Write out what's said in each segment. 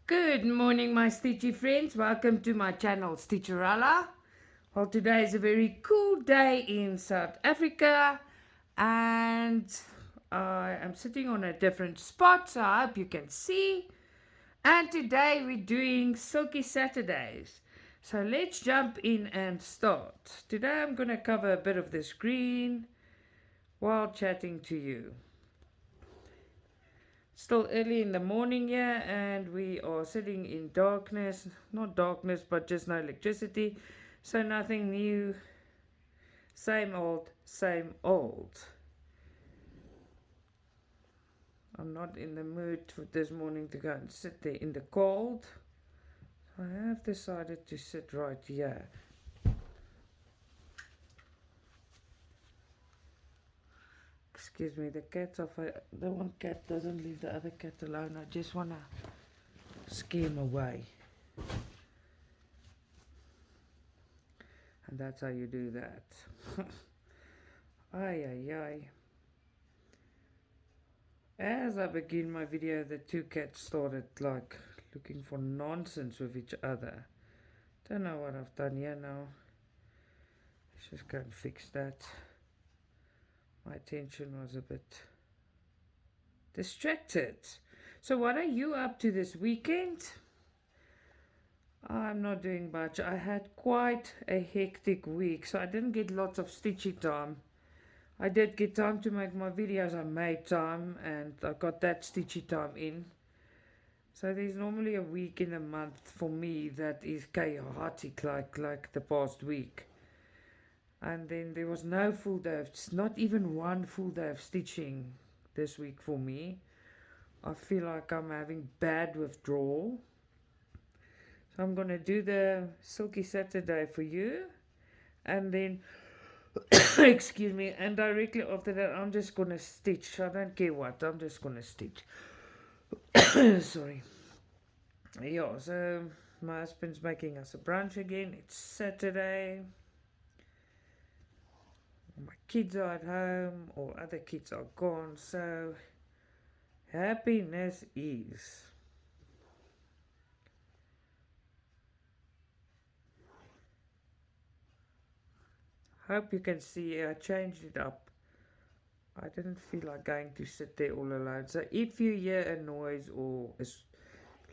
Good morning, my stitchy friends. Welcome to my channel, Stitcha-Rella. Well, today is a very cool day in South Africa, and I am sitting on a different spot, so I hope you can see. And today we're doing Silky Saturdays. So let's jump in and start. Today I'm going to cover a bit of the screen while chatting to you. Still early in the morning here, and we are sitting in darkness. Not darkness, but just no electricity. So nothing new. Same old, same old. I'm not in the mood for this morning to go and sit there in the cold. I have decided to sit right here. Excuse me, the cat's off. The one cat doesn't leave the other cat alone. I just want to scare him away. And that's how you do that. Ay, ay, ay. As I begin my video, the two cats started like looking for nonsense with each other. Don't know what I've done here now. Let's just go and fix that. My attention was a bit distracted. So what are you up to this weekend? I'm not doing much. I had quite a hectic week, so I didn't get lots of stitching time. I did get time to make my videos. I made time and I got that stitchy time in. So there's normally a week in a month for me that is chaotic, like the past week. And then there was no full day of, not even one full day of stitching this week for me. I feel like I'm having bad withdrawal. So I'm going to do the Silky Saturday for you. And then, excuse me, and directly after that I'm just going to stitch. I don't care what, I'm just going to stitch. Sorry. Yeah, so my husband's making us a brunch again. It's Saturday. My kids are at home, or other kids are gone, so happiness is. Hope you can see I changed it up. I didn't feel like going to sit there all alone. So if you hear a noise or a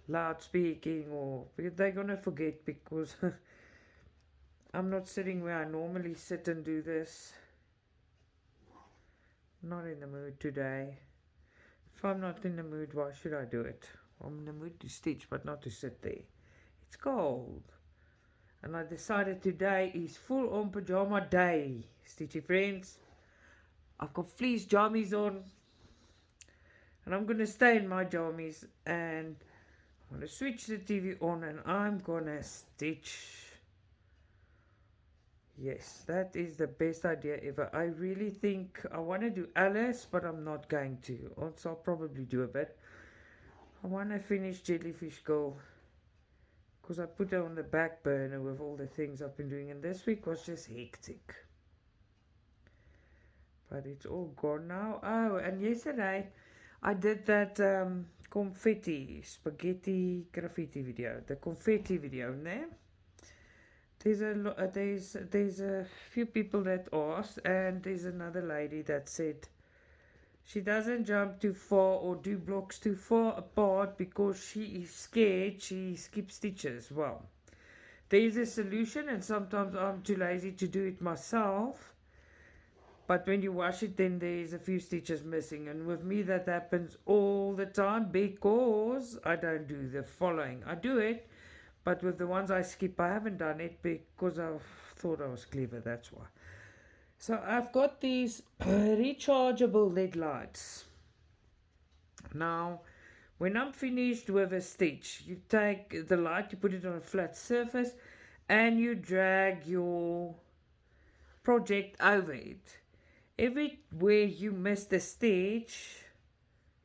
loud speaking, or they're gonna forget, because I'm not sitting where I normally sit and do this. Not in the mood today. If I'm not in the mood, why should I do it? I'm in the mood to stitch, but not to sit there. It's cold. And I decided today is full on pajama day, stitchy friends. I've got fleece jammies on, and I'm going to stay in my jammies, and I'm going to switch the TV on, and I'm going to stitch. Yes, that is the best idea ever. I really think I want to do Alice, but I'm not going to. Also, I'll probably do a bit. I want to finish Jellyfish Girl, because I put her on the back burner with all the things I've been doing, and this week was just hectic. But it's all gone now. Oh, and yesterday I did that confetti spaghetti graffiti video, the confetti video. Ne? There's a few people that asked, and there's another lady that said she doesn't jump too far or do blocks too far apart because she is scared she skips stitches. Well, there is a solution, and sometimes I'm too lazy to do it myself. But when you wash it, then there's a few stitches missing. And with me, that happens all the time because I don't do the following. I do it, but with the ones I skip, I haven't done it because I thought I was clever. That's why. So I've got these rechargeable LED lights. Now, when I'm finished with a stitch, you take the light, you put it on a flat surface, and you drag your project over it. Everywhere you miss the stitch,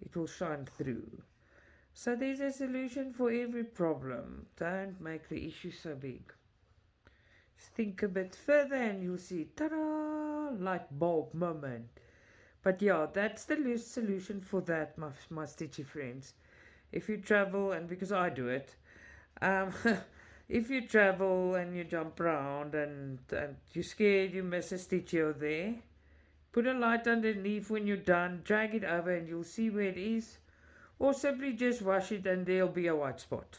it will shine through. So there's a solution for every problem. Don't make the issue so big. Just think a bit further and you'll see, ta-da, light bulb moment. But yeah, that's the solution for that, my stitchy friends. if you travel, and because I do it, um, if you travel and you jump around and you're scared you miss a stitch here or there, put a light underneath when you're done, drag it over and you'll see where it is, or simply just wash it and there'll be a white spot.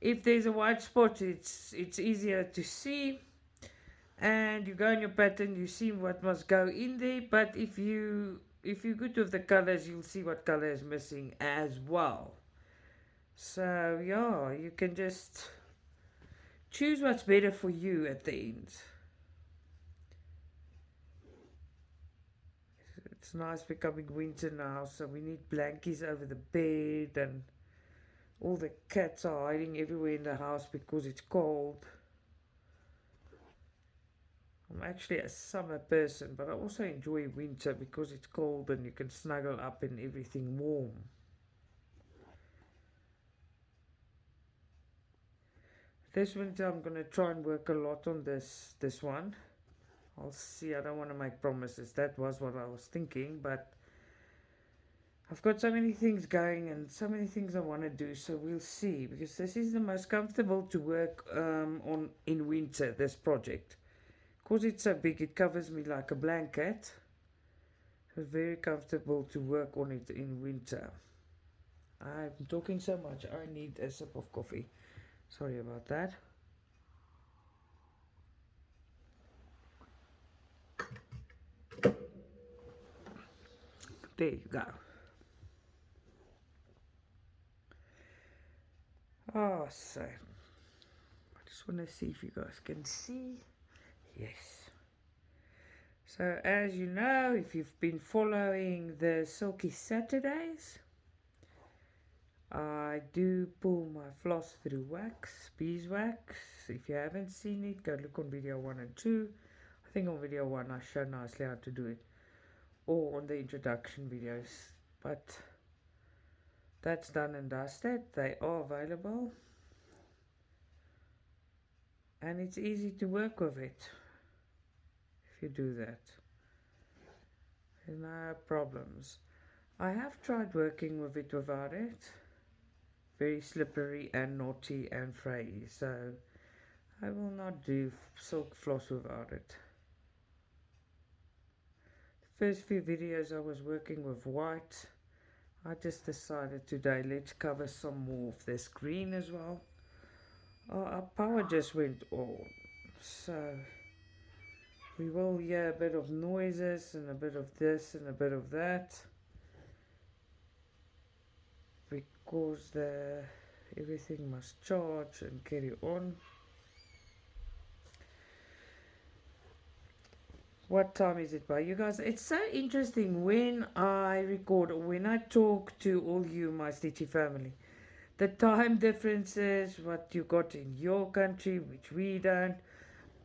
If there's a white spot, it's easier to see, and you go in your pattern, you see what must go in there. But if you're good with the colors, you'll see what color is missing as well. So yeah, you can just choose what's better for you at the end. It's nice becoming winter now, so we need blankets over the bed, and all the cats are hiding everywhere in the house because it's cold. I'm actually a summer person, but I also enjoy winter because it's cold and you can snuggle up in everything warm. This winter I'm gonna try and work a lot on this one. I'll see. I don't want to make promises. That was what I was thinking, but I've got so many things going and so many things I want to do, so we'll see. Because this is the most comfortable to work on in winter, this project. Because it's so big, it covers me like a blanket. It's very comfortable to work on it in winter. I'm talking so much, I need a sip of coffee. Sorry about that. There you go. Oh, so I just want to see if you guys can see. Yes. So as you know, if you've been following the Silky Saturdays, I do pull my floss through wax, beeswax. If you haven't seen it, go look on video 1 and 2. I think on video 1 I show nicely how to do it, or on the introduction videos. But that's done and dusted. They are available, and it's easy to work with it if you do that. There's no problems. I have tried working with it without it. Very slippery and naughty and frayy, so I will not do silk floss without it. The first few videos I was working with white. I just decided today let's cover some more of this green as well. Oh, our power just went on, so we will hear a bit of noises and a bit of this and a bit of that, because everything must charge and carry on. What time is it by you guys? It's so interesting when I record or when I talk to all you, my Stitchy family. The time differences, what you got in your country, which we don't.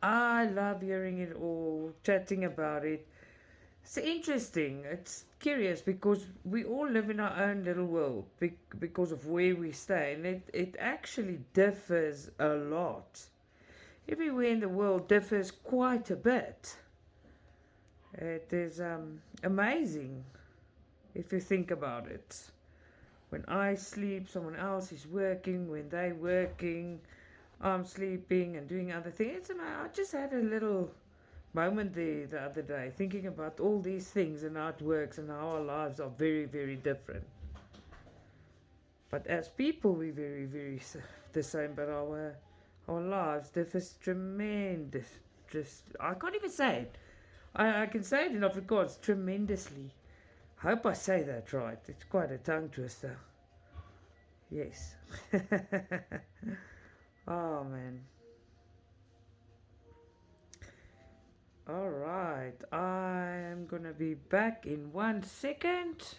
I love hearing it all, chatting about it. It's interesting. It's curious because we all live in our own little world because of where we stay, and it actually differs a lot. Everywhere in the world differs quite a bit. It is amazing if you think about it. When I sleep, someone else is working. When they're working, I'm sleeping and doing other things. I just had a little moment there the other day thinking about all these things and how it works and how our lives are very, very different. But as people, we're very, very the same, but our lives differs tremendous. Just I can't even say it. I can say it in Afrikaans tremendously. I hope I say that right. It's quite a tongue twister. Yes. Oh man. Alright, I am gonna be back in 1 second.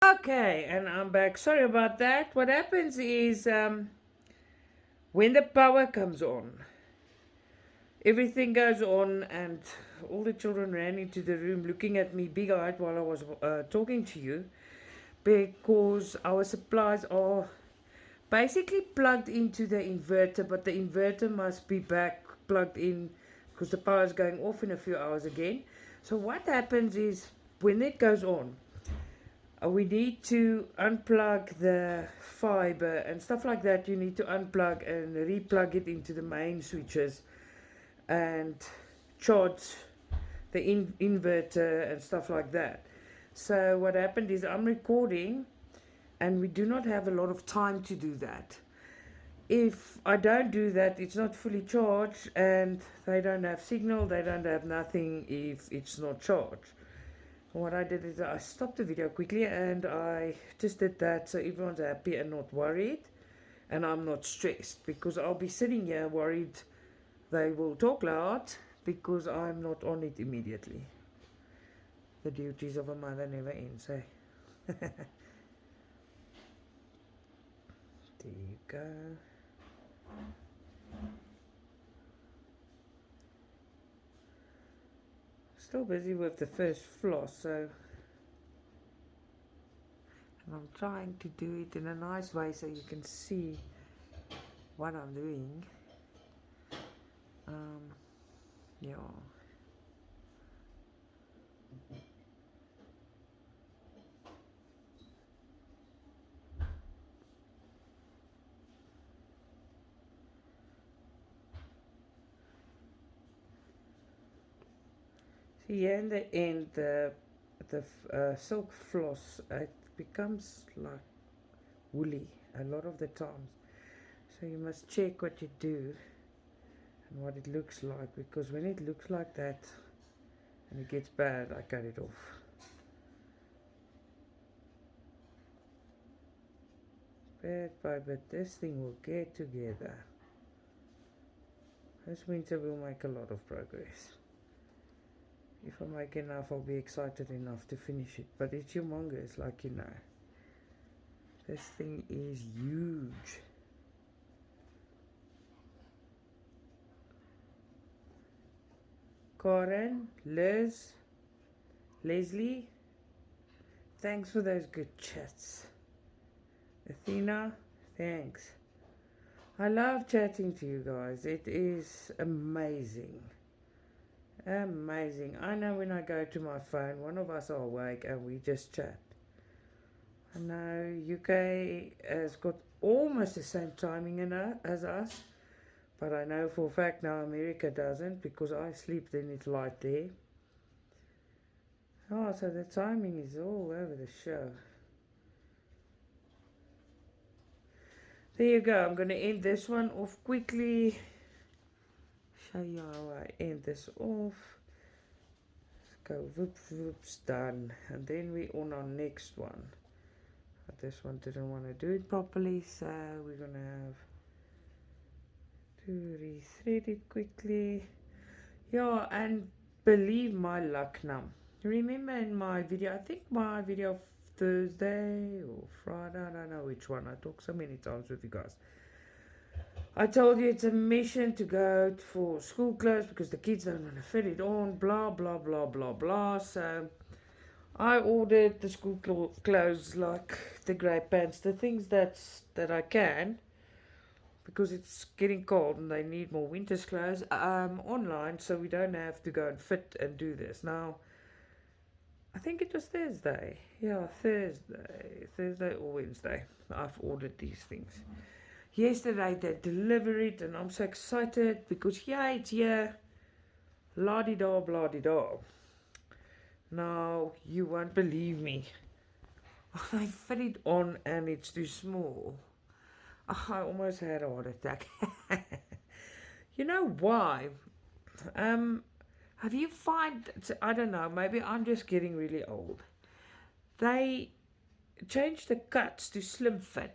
Okay, and I'm back. Sorry about that. What happens is when the power comes on, everything goes on, and all the children ran into the room looking at me big-eyed while I was talking to you, because our supplies are basically plugged into the inverter, but the inverter must be back plugged in because the power is going off in a few hours again. So what happens is when it goes on, We need to unplug the fiber and stuff like that. You need to unplug and replug it into the main switches and charge the inverter and stuff like that. So what happened is I'm recording and we do not have a lot of time to do that. If I don't do that, it's not fully charged and they don't have signal, they don't have nothing if it's not charged. What I did is I stopped the video quickly and I just did that so everyone's happy and not worried, and I'm not stressed because I'll be sitting here worried they will talk loud because I'm not on it immediately. The duties of a mother never ends, eh? There you go. Still busy with the first floss, so and I'm trying to do it in a nice way so you can see what I'm doing. Yeah. See, here in the end, the silk floss, it becomes like woolly a lot of the times. So you must check what you do and what it looks like, because when it looks like that and it gets bad, I cut it off. Bit by bit, this thing will get together. This winter we'll make a lot of progress. If I make enough, I'll be excited enough to finish it. But it's humongous, like you know. This thing is huge. Karen, Liz, Leslie, thanks for those good chats. Athena, thanks. I love chatting to you guys. It is amazing. Amazing. I know when I go to my phone, one of us are awake and we just chat. I know UK has got almost the same timing as us, but I know for a fact now America doesn't, because I sleep then it's light there. Oh, so the timing is all over the show. There you go. I'm going to end this one off quickly. Show you how I end this off. Let's go whoop whoops, done. And then we on our next one. But this one didn't want to do it properly, so we're going to have to rethread it quickly. Yeah, and believe my luck now. Remember in my video, I think my video of Thursday or Friday, I don't know which one, I talk so many times with you guys. I told you it's a mission to go for school clothes because the kids don't want to fit it on, blah, blah, blah, blah, blah. So I ordered the school clothes, like the grey pants, the things that I can, because it's getting cold and they need more winter's clothes, online, so we don't have to go and fit and do this. Now, I think it was Thursday. Yeah, Thursday or Wednesday. I've ordered these things. Yesterday they delivered it and I'm so excited because yeah, it's here. La-di-da, blah-di-da. Now, you won't believe me. I fit it on and it's too small. I almost had a heart attack. You know why? Have you find, I don't know, maybe I'm just getting really old. They changed the cuts to slim fit.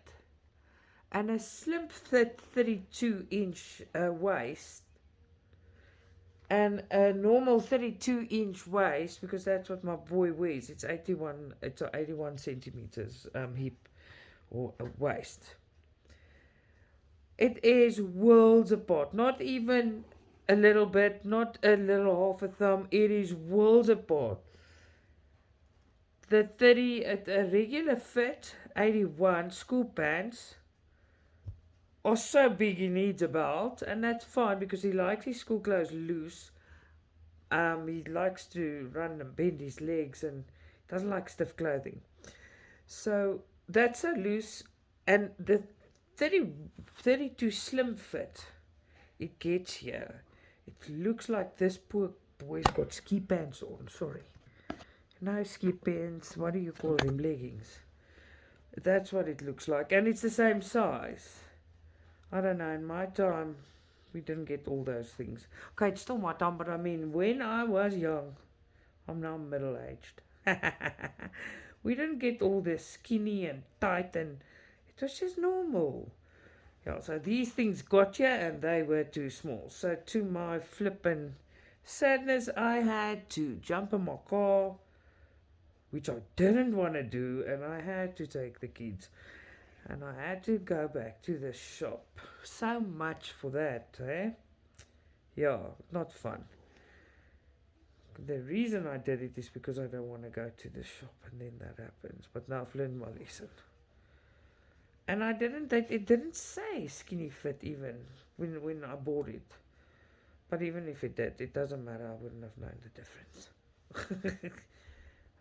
And a slim fit 32-inch waist and a normal 32-inch waist, because that's what my boy wears. It's 81 centimeters hip or waist. It is worlds apart. Not even a little bit, not a little half a thumb. It is worlds apart. The 30, a regular fit 81 school pants are so big he needs a belt, and that's fine because he likes his school clothes loose. He likes to run and bend his legs and doesn't like stiff clothing. So that's a loose, and the 30, 32 slim fit it gets here. It looks like this poor boy's got ski pants on. Sorry. No ski pants. What do you call them? Leggings. That's what it looks like. And it's the same size. I don't know. In my time, we didn't get all those things. Okay, it's still my time, but I mean, when I was young, I'm now middle aged. We didn't get all this skinny and tight, and it was just normal. Yeah, so these things got you, and they were too small. So to my flippin' sadness, I had to jump in my car, which I didn't want to do, and I had to take the kids, and I had to go back to the shop. So much for that, eh? Yeah, not fun. The reason I did it is because I don't want to go to the shop, and then that happens. But now I've learned my lesson. And I didn't, it didn't say skinny fit even when I bought it. But even if it did, it doesn't matter. I wouldn't have known the difference.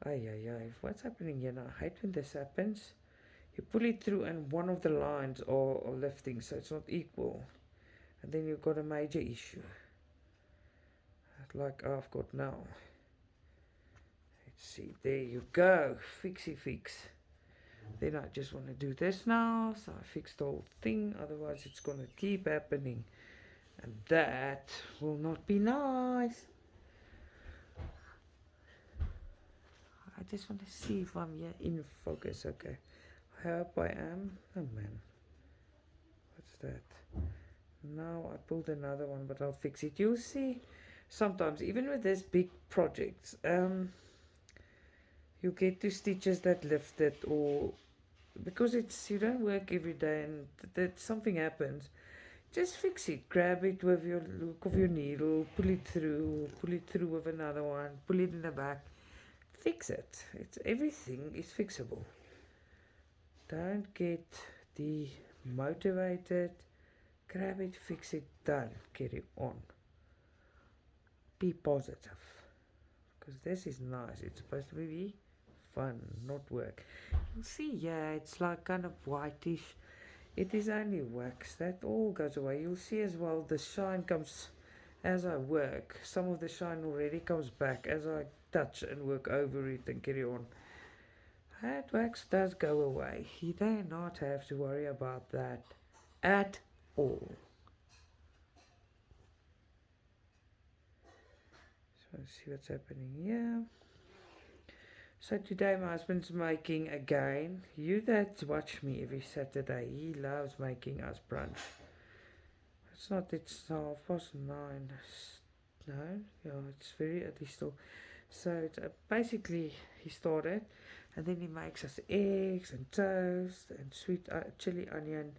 Ay, ay, ay. What's happening here now? I hate when this happens. You pull it through and one of the lines are lifting, so it's not equal. And then you've got a major issue. Like I've got now. Let's see. There you go. Fixie fix. Then I just want to do this now. So I fixed the whole thing. Otherwise it's going to keep happening. And that will not be nice. I just want to see if I'm here in focus. Okay. I hope I am. Oh man. What's that? Now I pulled another one, but I'll fix it. You'll see. Sometimes, even with this big projects, you get to stitches that lift it, or because it's you don't work every day and that something happens, just fix it. Grab it with your look of your needle, pull it through with another one, pull it in the back, fix it. It's everything is fixable. Don't get demotivated. Grab it, fix it, done. Carry on. Be positive, because this is nice. It's supposed to be fun, not work. You'll see, yeah, it's like kind of whitish. It is only wax. That all goes away. You'll see as well the shine comes as I work. Some of the shine already comes back as I touch and work over it and carry on. That wax does go away. You do not have to worry about that at all. Let's see what's happening here. So today my husband's making again. You that watch me every Saturday, he loves making us brunch. It's 9:30. No, yeah, it's very early still. So it's basically he started, and then he makes us eggs and toast and sweet chili onion.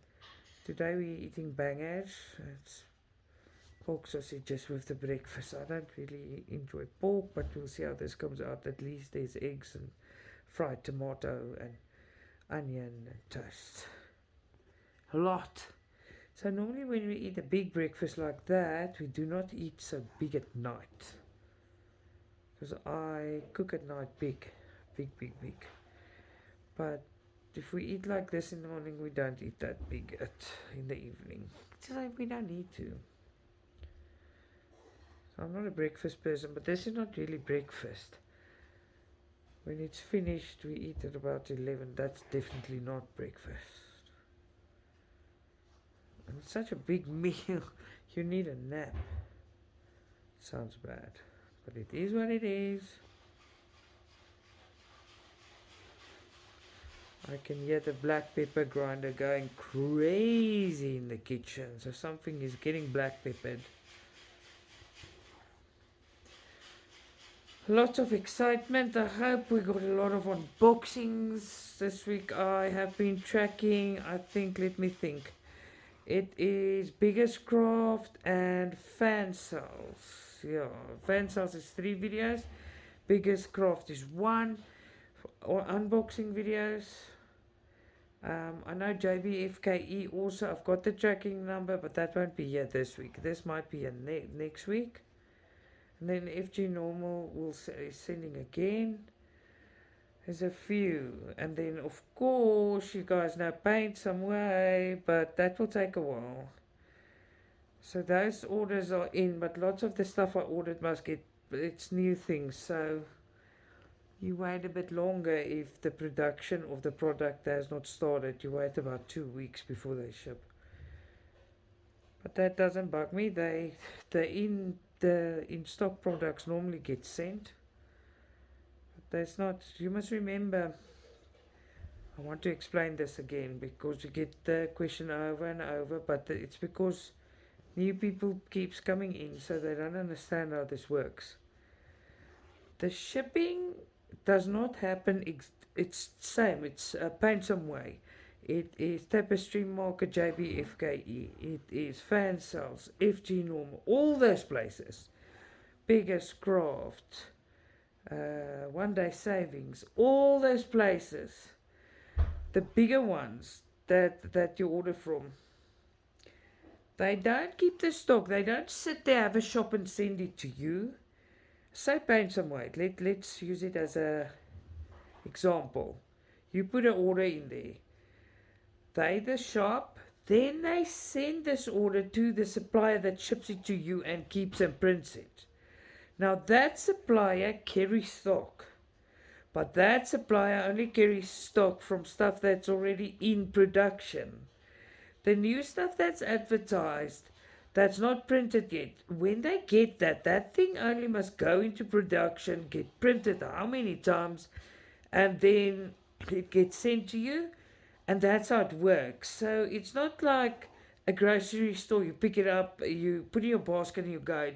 Today we're eating bangers. It's pork sausages with the breakfast. I don't really enjoy pork, but we'll see how this comes out. At least there's eggs and fried tomato and onion and toast. A lot. So normally when we eat a big breakfast like that, we do not eat so big at night. Because I cook at night big. Big. But if we eat like this in the morning, we don't eat that big in the evening. It's like we don't need to. I'm not a breakfast person, but this is not really breakfast. When it's finished, we eat at about 11. That's definitely not breakfast. And it's such a big meal, you need a nap. Sounds bad, but it is what it is. I can hear the black pepper grinder going crazy in the kitchen, so something is getting black peppered. Lots of excitement. I hope we got a lot of unboxings this week. I have been tracking, I think, let me think. It is Biggest Craft and Fan Cells. Yeah, Fan Cells is 3 videos. Biggest Craft is 1. Or unboxing videos. I know JBFKE also. I've got the tracking number, but that won't be here this week. This might be next week. And then FG Normal is sending again. There's a few. And then, of course, you guys know paint some way, but that will take a while. So those orders are in, but lots of the stuff I ordered must get, it's new things. So you wait a bit longer if the production of the product has not started. You wait about 2 weeks before they ship. But that doesn't bug me. The in stock products normally get sent. But that's not. You must remember. I want to explain this again because you get the question over and over. But it's because new people keeps coming in, so they don't understand how this works. The shipping does not happen. It's same. It's paint some way. It is Tapestry Market, JBFKE. It is Fan Cells, FG Normal, all those places. Biggest Craft, One Day Savings, all those places. The bigger ones that you order from. They don't keep the stock. They don't sit there, have a shop and send it to you. Say paint some weight. Let's use it as a example. You put an order in there. They, the shop, then they send this order to the supplier that ships it to you and keeps and prints it. Now that supplier carries stock, but that supplier only carries stock from stuff that's already in production. The new stuff that's advertised, that's not printed yet, when they get that thing only must go into production, get printed how many times, and then it gets sent to you. And that's how it works. So it's not like a grocery store. You pick it up, you put it in your basket and you go.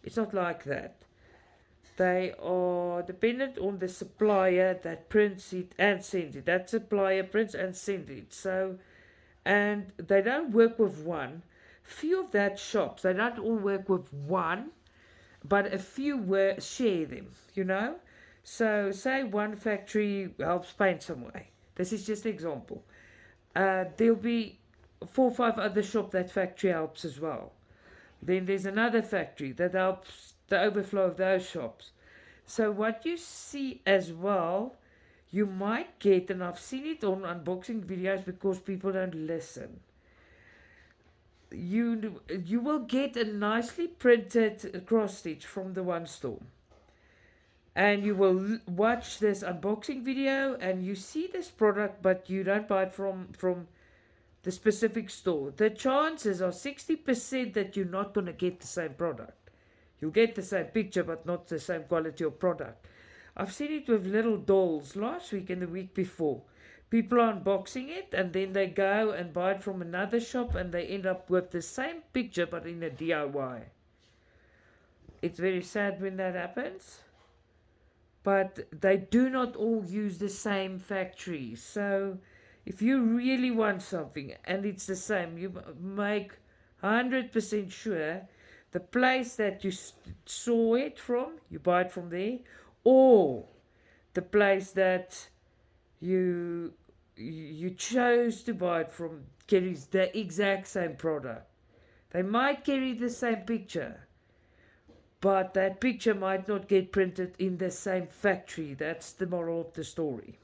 It's not like that. They are dependent on the supplier that prints it and sends it. That supplier prints and sends it. So, and they don't work with one. Few of that shops, they don't all work with one, but a few share them, you know. So say one factory helps paint some way. This is just an example. There'll be 4 or 5 other shops that factory helps as well. Then there's another factory that helps the overflow of those shops. So what you see as well, you might get, and I've seen it on unboxing videos because people don't listen. You will get a nicely printed cross stitch from the one store. And you will watch this unboxing video and you see this product, but you don't buy it from the specific store. The chances are 60% that you're not going to get the same product. You'll get the same picture but not the same quality of product. I've seen it with little dolls last week and the week before. People are unboxing it and then they go and buy it from another shop and they end up with the same picture but in a DIY. It's very sad when that happens. But they do not all use the same factory. So if you really want something and it's the same, you make 100% sure the place that you saw it from, you buy it from there, or the place that you chose to buy it from carries the exact same product. They might carry the same picture, but that picture might not get printed in the same factory. That's the moral of the story.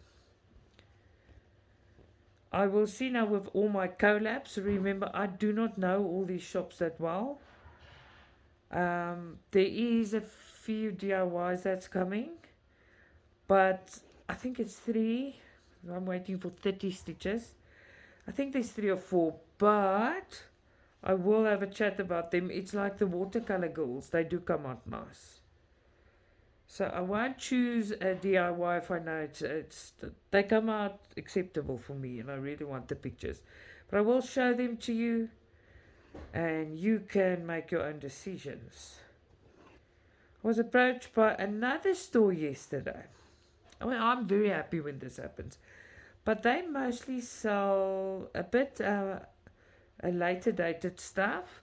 I will see now with all my collabs. Remember, I do not know all these shops that well. There is a few DIYs that's coming, but I think it's 3. I'm waiting for 30 stitches. I think there's 3 or 4, but I will have a chat about them. It's like the watercolor girls. They do come out nice. So I won't choose a DIY if I know they come out acceptable for me and I really want the pictures. But I will show them to you and you can make your own decisions. I was approached by another store yesterday. I mean, I'm very happy when this happens. But they mostly sell a bit a later dated stuff,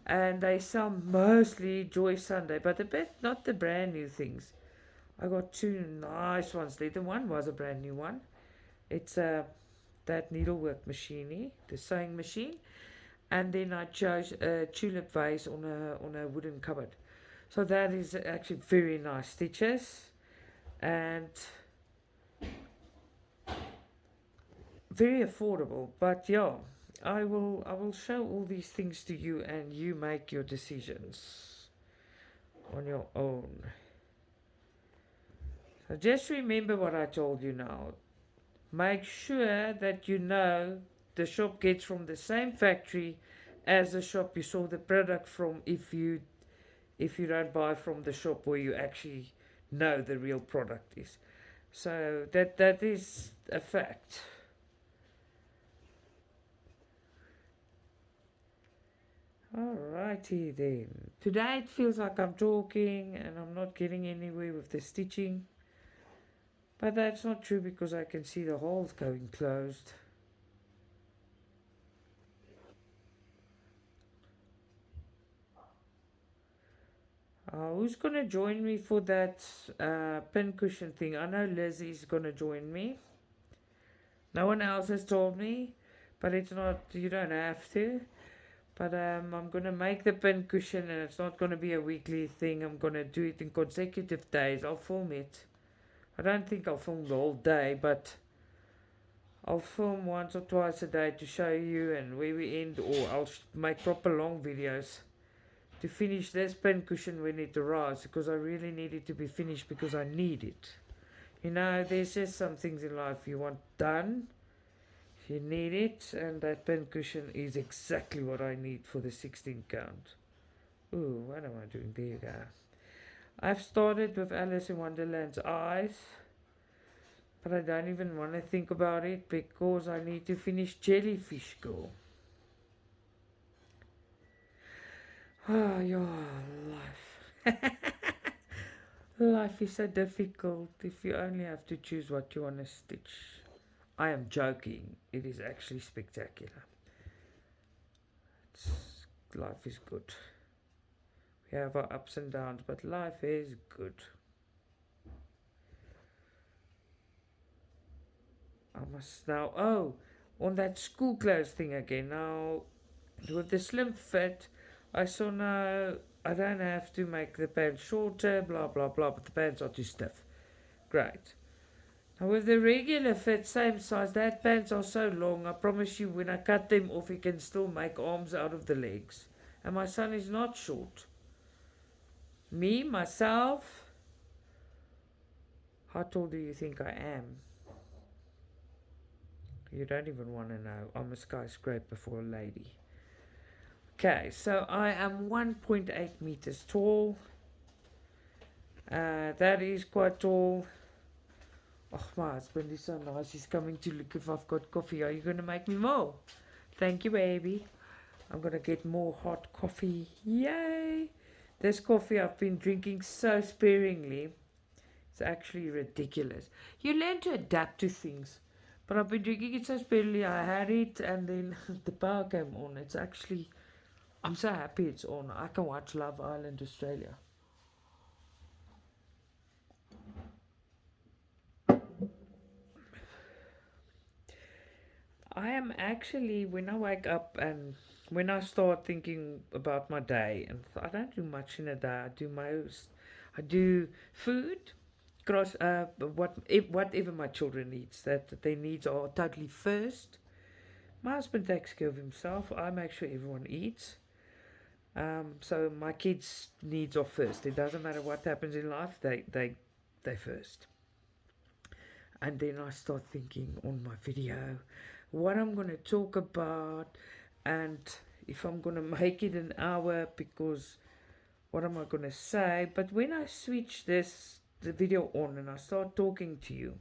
and they sell mostly Joy Sunday, but a bit not the brand new things. I got 2 nice ones there. The one was a brand new one. It's that needlework machine, the sewing machine, and then I chose a tulip vase on a wooden cupboard. So that is actually very nice stitches, and very affordable. But yeah, I will show all these things to you, and you make your decisions on your own. So just remember what I told you now. Make sure that you know the shop gets from the same factory as the shop you saw the product from, if you don't buy from the shop where you actually know the real product is. So that is a fact. Alrighty then. Today it feels like I'm talking and I'm not getting anywhere with the stitching. But that's not true because I can see the holes going closed. Who's gonna join me for that pincushion thing? I know Lizzie's gonna join me. No one else has told me, but it's not. You don't have to. But I'm gonna make the pincushion, and it's not gonna be a weekly thing. I'm gonna do it in consecutive days. I'll film it. I don't think I'll film the whole day, but I'll film once or twice a day to show you and where we end, or I'll make proper long videos to finish this pincushion when it arrives, because I really need it to be finished because I need it. You know, there's just some things in life you want done. You need it, and that pincushion is exactly what I need for the 16 count. Ooh, what am I doing? There you go. I've started with Alice in Wonderland's eyes, but I don't even want to think about it because I need to finish Jellyfish Girl. Oh, your life. Life is so difficult if you only have to choose what you want to stitch. I am joking. It is actually spectacular. Life is good. We have our ups and downs, but life is good. I must now. Oh, on that school clothes thing again. Now, with the slim fit, I saw now I don't have to make the pants shorter, blah blah blah, but the pants are too stiff. Great. Now with the regular fit, same size, that pants are so long, I promise you when I cut them off, you can still make arms out of the legs. And my son is not short. Me, myself, how tall do you think I am? You don't even want to know. I'm a skyscraper for a lady. Okay, so I am 1.8 meters tall. That is quite tall. Oh, my husband is so nice. He's coming to look if I've got coffee. Are you going to make me more? Thank you, baby. I'm going to get more hot coffee. Yay! This coffee I've been drinking so sparingly. It's actually ridiculous. You learn to adapt to things. But I've been drinking it so sparingly. I had it and then the power came on. It's actually... I'm so happy it's on. I can watch Love Island Australia. I am actually, when I wake up and when I start thinking about my day, and I don't do much in a day, I do food, whatever my children needs, that their needs are totally first. My husband takes care of himself. I make sure everyone eats. So my kids' needs are first. It doesn't matter what happens in life, they first. And then I start thinking on my video what I'm going to talk about, and if I'm going to make it an hour, because what am I going to say. But when I switch the video on and I start talking to you,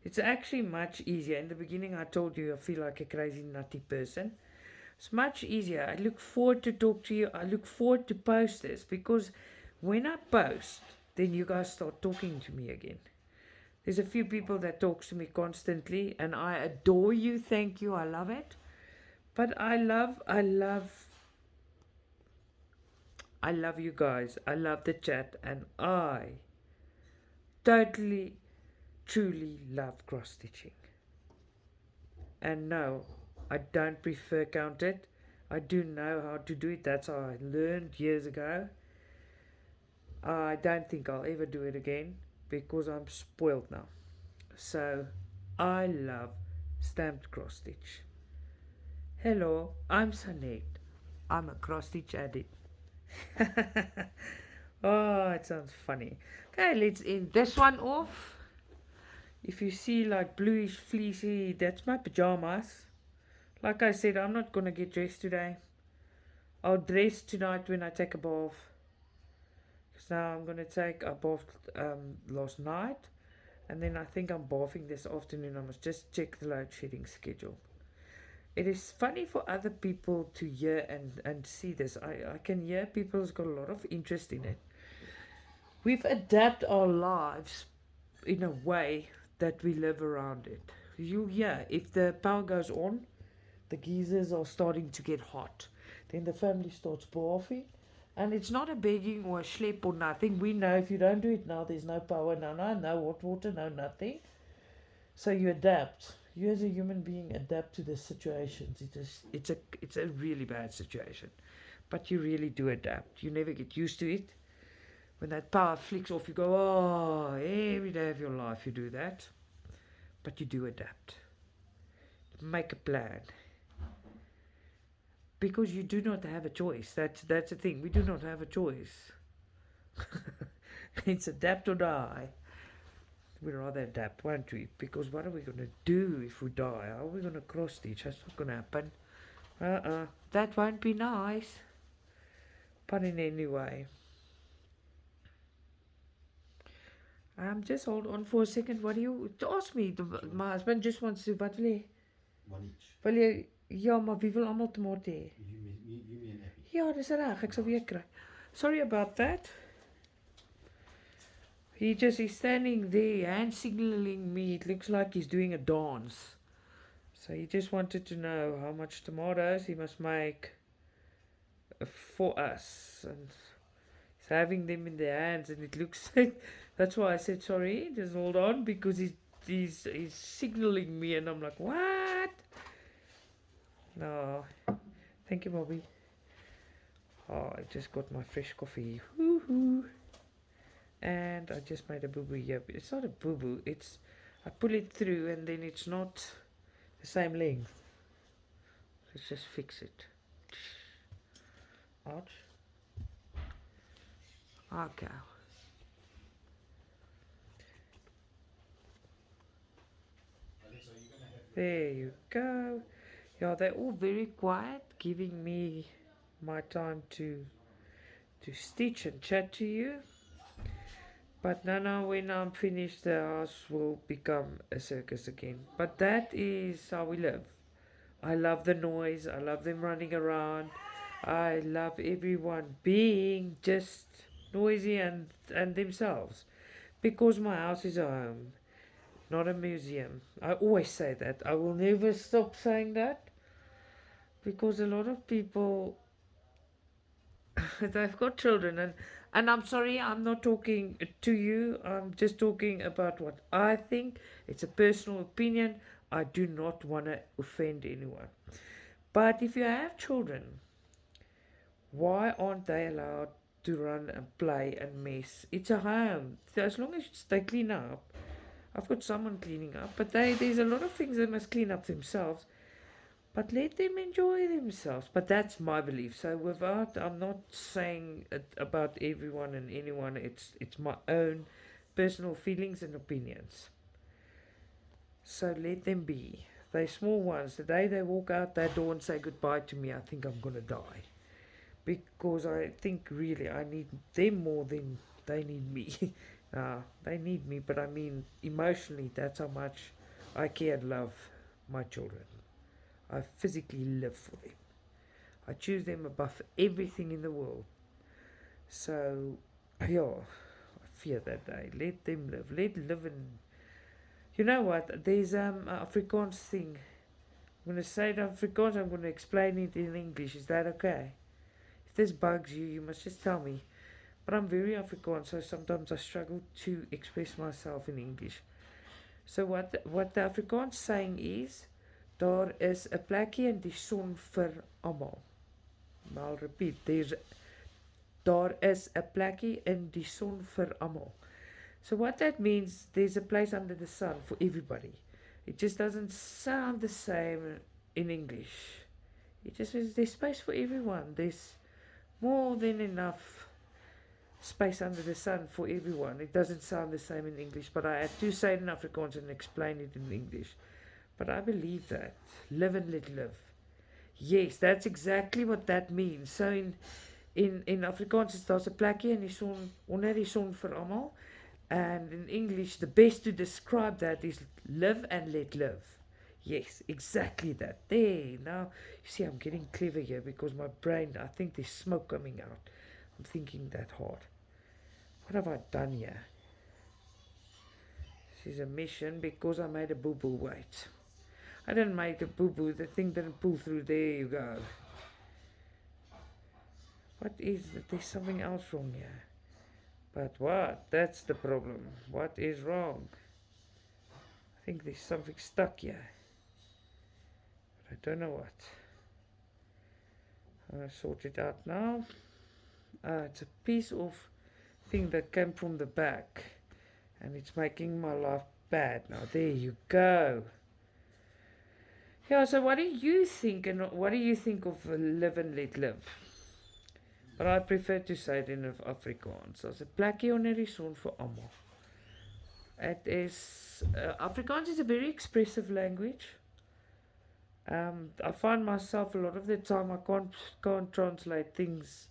it's actually much easier. In the beginning I told you I feel like a crazy nutty person. It's much easier. I look forward to talk to you. I look forward to post this, because when I post, then you guys start talking to me again. There's a few people that talks to me constantly, and I adore you. Thank you. I love it. But I love you guys. I love the chat, and I totally, truly love cross stitching. And no, I don't prefer counted. I do know how to do it. That's how I learned years ago. I don't think I'll ever do it again because I'm spoiled now. So I love Stamped cross stitch. Hello, I'm Sanet. I'm a cross stitch addict. Oh, it sounds funny. Okay, let's end this one off. If you see like bluish fleecy, that's my pajamas. Like I said, I'm not gonna get dressed today. I'll dress tonight when I take a bath. Because now I'm gonna take a bath last night. And then I think I'm bathing this afternoon. I must just check the load shedding schedule. It is funny for other people to hear and see this. I can hear people's got a lot of interest in it. We've adapted our lives in a way that we live around it. If the power goes on, the geysers are starting to get hot. Then the family starts bathing. And it's not a begging or a schlep or nothing. We know if you don't do it now, there's no power, no hot water, no nothing. So you adapt. You as a human being adapt to the situations. It's a really bad situation. But you really do adapt. You never get used to it. When that power flicks off, you go, oh, every day of your life you do that. But you do adapt. Make a plan. Because you do not have a choice. That's the thing. We do not have a choice. It's adapt or die. We'd rather adapt, won't we? Because what are we going to do if we die? How are we going to cross stitch? That's not going to happen. That won't be nice. But in any way. Just hold on for a second. What do you ask me? My husband just wants to. Wat wil jy? One each. Wil jy? Ja, maar wie wil almal tomaat hê? You me and Abby. Ja, dis reg. Ek sal weer kry. Sorry about that. He's standing there, hand signaling me. It looks like he's doing a dance. So he just wanted to know how much tomatoes he must make for us. And he's having them in their hands, and it looks like that's why I said sorry. Just hold on, because he's signaling me, and I'm like, what? No, thank you, Bobby. Oh, I just got my fresh coffee. Woohoo! And I just made a boo boo here. It's not a boo boo. It's I pull it through, and then it's not the same length. Let's just fix it. Ouch. Okay. There you go. Yeah, they're all very quiet, giving me my time to stitch and chat to you. But now when I'm finished, the house will become a circus again. But that is how we live. I love the noise. I love them running around. I love everyone being just noisy and themselves. Because my house is a home, not a museum. I always say that. I will never stop saying that. Because a lot of people, they've got children, and I'm sorry, I'm not talking to you. I'm just talking about what I think. It's a personal opinion. I do not want to offend anyone. But if you have children, why aren't they allowed to run and play and mess? It's a home. So as long as they clean up. I've got someone cleaning up, but there's a lot of things they must clean up themselves. But let them enjoy themselves. But that's my belief. So I'm not saying it about everyone and anyone. It's my own personal feelings and opinions. So let them be. They're small ones. The day they walk out that door and say goodbye to me, I think I'm going to die. Because I think really I need them more than they need me. They need me, but I mean emotionally, that's how much I care and love my children. I physically live for them. I choose them above everything in the world. So, yeah, I fear that day. Let them live. Let live in. You know what? There's Afrikaans thing. I'm going to say it in Afrikaans. I'm going to explain it in English. Is that okay? If this bugs you, you must just tell me. But I'm very Afrikaans, so sometimes I struggle to express myself in English. So what the Afrikaans saying is, daar is 'n plekkie in die son vir almal. I'll repeat, daar is 'n plekkie in die son vir almal. So what that means, there's a place under the sun for everybody. It just doesn't sound the same in English. It just means there's space for everyone. There's more than enough space under the sun for everyone. It doesn't sound the same in English, but I had to say it in Afrikaans and explain it in English. But I believe that. Live and let live. Yes, that's exactly what that means. So in Afrikaans is daar's 'n plekkie in die son onder die son vir almal. And in English, the best to describe that is live and let live. Yes, exactly that. There, now, you see, I'm getting clever here because my brain, I think there's smoke coming out. I'm thinking that hard. What have I done here? This is a mission because I made a boo-boo. Wait. I didn't make a boo-boo. The thing didn't pull through. There you go. What is it? There's something else wrong here. But what? That's the problem. What is wrong? I think there's something stuck here. But I don't know what. I'm going to sort it out now. It's a piece of thing that came from the back. And it's making my life bad. Now, there you go. Yeah, so what do you think? And what do you think of live and let live? But I prefer to say it in Afrikaans. As 'n plekkie onder die son vir almal. It is Afrikaans is a very expressive language. I find myself a lot of the time I can't translate things,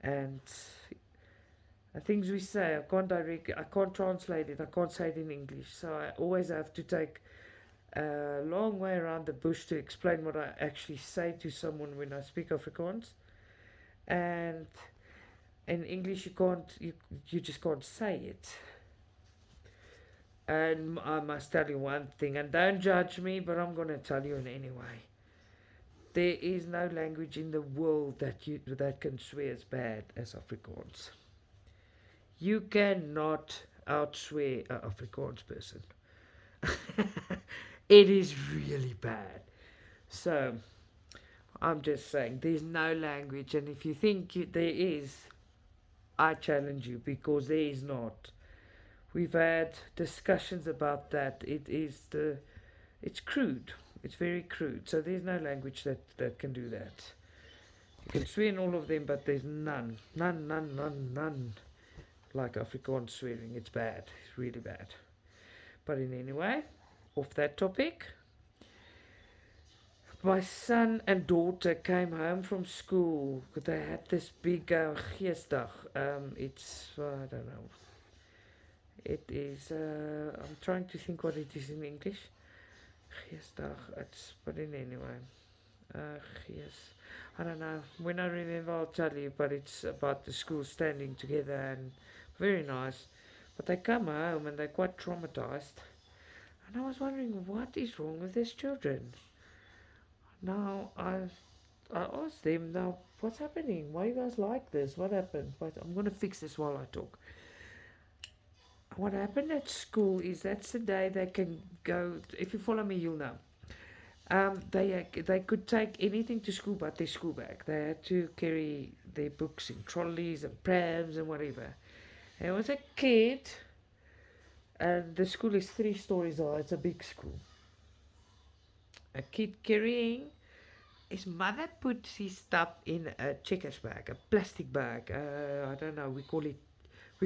and things we say I can't translate it. I can't say it in English, so I always have to take a long way around the bush to explain what I actually say to someone when I speak Afrikaans. And in English you just can't say it. And I must tell you one thing, and don't judge me, but I'm going to tell you in anyway. There is no language in the world that can swear as bad as Afrikaans. You cannot outswear an Afrikaans person. It is really bad. So, I'm just saying, there's no language, and if you think there is, I challenge you, because there is not. We've had discussions about that. It's crude. It's very crude. So there's no language that can do that. You can swear in all of them, but there's none like Afrikaans swearing. It's bad. It's really bad. But in any way, off that topic, my son and daughter came home from school. They had this big geesdag. It's, I don't know. It is, I'm trying to think what it is in English. Geesdag, but in anyway. I don't know. When I remember, I'll tell you, but it's about the school standing together and very nice. But they come home and they're quite traumatized. And I was wondering, what is wrong with these children? Now, I asked them, now, what's happening? Why are you guys like this? What happened? But I'm going to fix this while I talk. What happened at school is that's the day they can go. If you follow me, you'll know. They could take anything to school but their school bag. They had to carry their books in trolleys and prams and whatever. There was a kid, and the school is 3 stories high. It's a big school. A kid carrying. His mother put his stuff in a checkers bag, a plastic bag. I don't know. We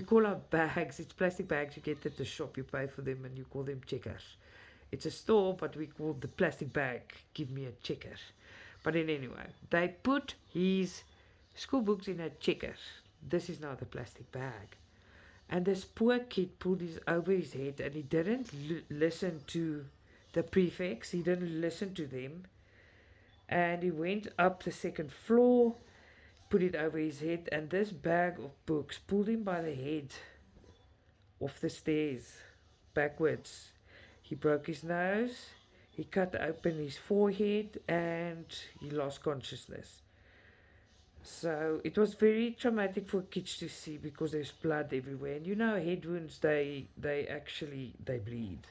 call our bags. It's plastic bags you get at the shop. You pay for them and you call them checkers. It's a store, but we call the plastic bag. Give me a checker. But in anyway, they put his school books in a checker. This is now the plastic bag. And this poor kid pulled his over his head, and he didn't listen to the prefects. He didn't listen to them. And he went up the 2nd floor, put it over his head, and this bag of books pulled him by the head off the stairs, backwards. He broke his nose, he cut open his forehead, and he lost consciousness. So it was very traumatic for kids to see because there's blood everywhere. And you know, head wounds, they bleed.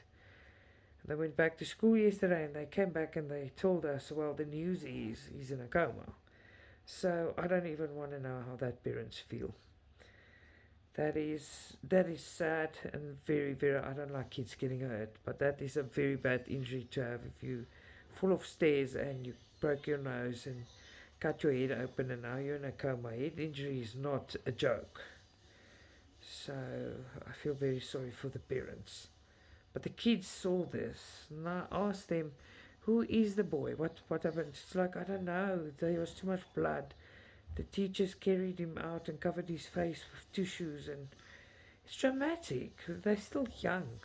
They went back to school yesterday and they came back and they told us, well, the news is he's in a coma. So I don't even want to know how that parents feel. That is sad and very, very. I don't like kids getting hurt, but that is a very bad injury to have if you fall off stairs and you broke your nose and cut your head open and now you're in a coma. Head injury is not a joke. So I feel very sorry for the parents. But the kids saw this and I asked them, "Who is the boy? What happened?" It's like, I don't know. There was too much blood. The teachers carried him out and covered his face with tissues, and it's dramatic. They're still young.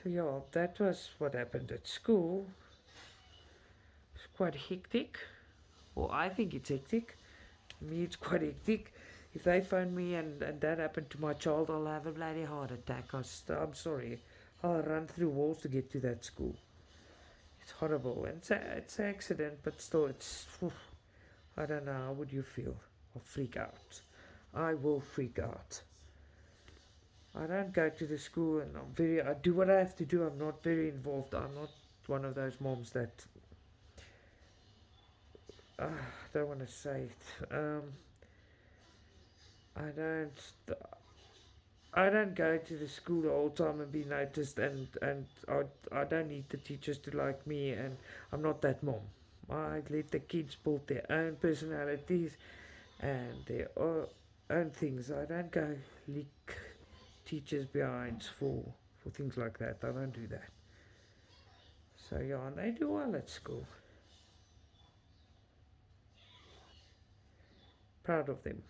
So yeah, that was what happened at school. It's quite hectic. Well, I think it's hectic. Me, it's quite hectic. If they phone me and that happened to my child, I'll have a bloody heart attack. I'm sorry. I'll run through walls to get to that school. It's horrible. And it's an accident, but still, it's. I don't know. How would you feel? I'll freak out. I will freak out. I don't go to the school and I do what I have to do. I'm not very involved. I'm not one of those moms that. I don't want to say it. I don't. I don't go to the school the whole time and be noticed, and I don't need the teachers to like me, and I'm not that mom. I let the kids build their own personalities and their own things. I don't go lick teachers behind for things like that. I don't do that. So yeah, and they do well at school. Proud of them.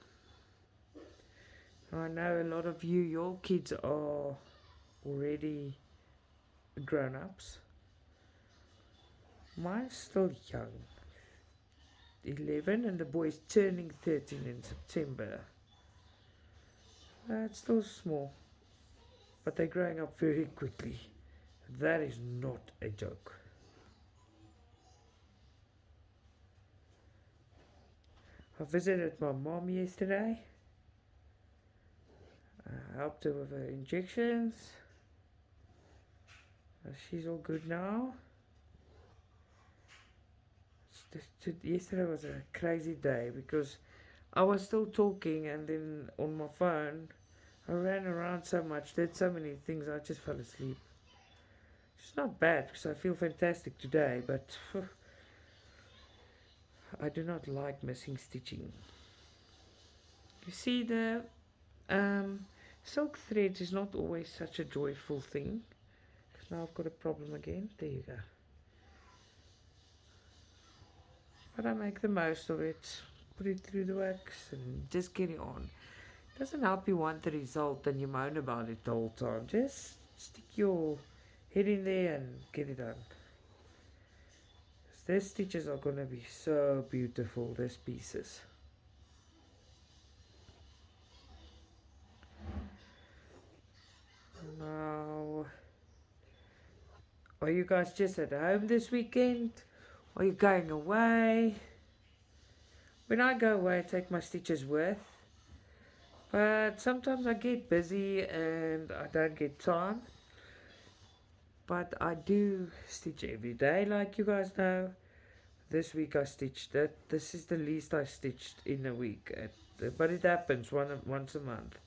I know a lot of you, your kids are already grown ups. Mine's still young, 11, and the boy's turning 13 in September. It's still small, but they're growing up very quickly. That is not a joke. I visited my mom yesterday. I helped her with her injections. She's all good now. Yesterday was a crazy day because I was still talking, and then on my phone, I ran around so much, did so many things, I just fell asleep. It's not bad because I feel fantastic today, but I do not like missing stitching. You see, the silk threads is not always such a joyful thing. Because now I've got a problem again. There you go. But I make the most of it. Put it through the wax and just get it on. It doesn't help you want the result and you moan about it the whole time. Just stick your head in there and get it done. These stitches are going to be so beautiful, these pieces. Now, are you guys just at home this weekend? Are you going away? When I go away, I take my stitches with. But sometimes I get busy and I don't get time. But I do stitch every day, like you guys know. This week I stitched that. This is the least I stitched in a week. But it happens once a month.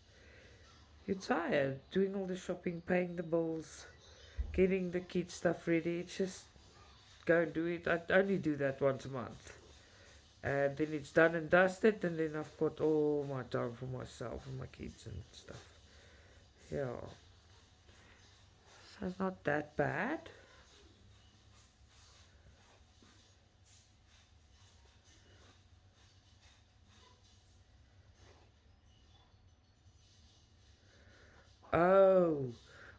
You're tired doing all the shopping, paying the bills, getting the kids stuff ready. It's just go and do it. I only do that once a month. And then it's done and dusted, and then I've got all my time for myself and my kids and stuff. Yeah. So it's not that bad. Oh,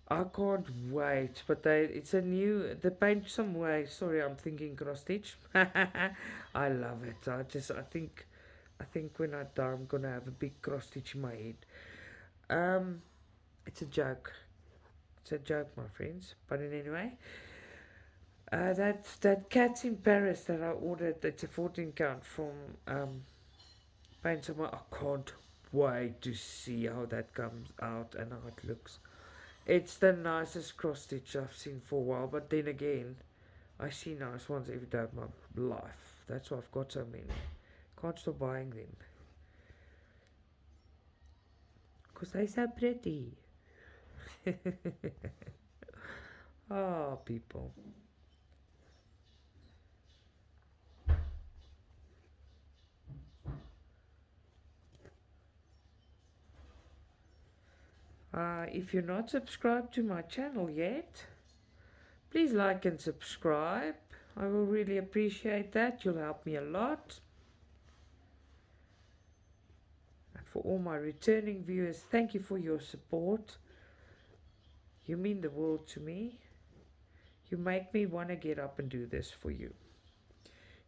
I can't wait. But it's a new, they paint some way. Sorry, I'm thinking cross stitch. I love it. I think when I die, I'm gonna have a big cross stitch in my head. Um, it's a joke. It's a joke, my friends. But anyway, that cats in Paris that I ordered. It's a 14 count from Paint Somewhere. I can't wait to see how that comes out and how it looks. It's the nicest cross stitch I've seen for a while. But then again, I see nice ones every day of my life. That's why I've got so many. Can't stop buying them. because they're so pretty. Oh, people. If you're not subscribed to my channel yet, please like and subscribe. I will really appreciate that. You'll help me a lot. And for all my returning viewers, thank you for your support. You mean the world to me. You make me want to get up and do this for you.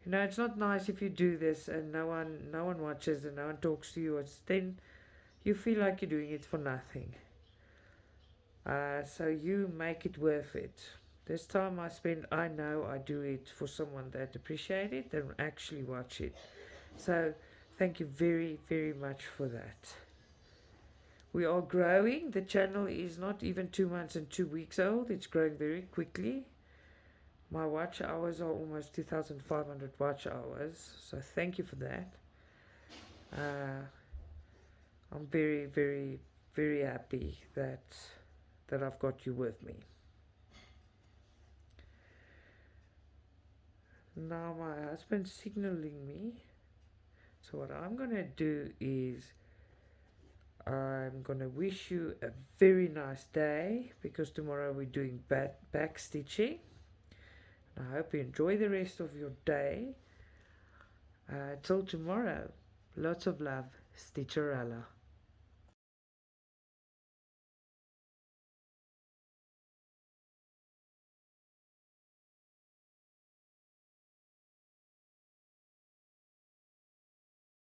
You know, it's not nice if you do this and no one watches and no one talks to you. Then you feel like you're doing it for nothing. So you make it worth it. This time I spend, I know I do it for someone that appreciate it and actually watch it. So thank you very, very much for that. We are growing. The channel is not even 2 months and 2 weeks old. It's growing very quickly. My watch hours are almost 2,500 watch hours. So thank you for that. I'm very, very, very happy that I've got you with me. Now my husband's signaling me. So what I'm going to do is I'm going to wish you a very nice day, because tomorrow we're doing back stitching. I hope you enjoy the rest of your day. Till tomorrow. Lots of love. Stitcha-Rella.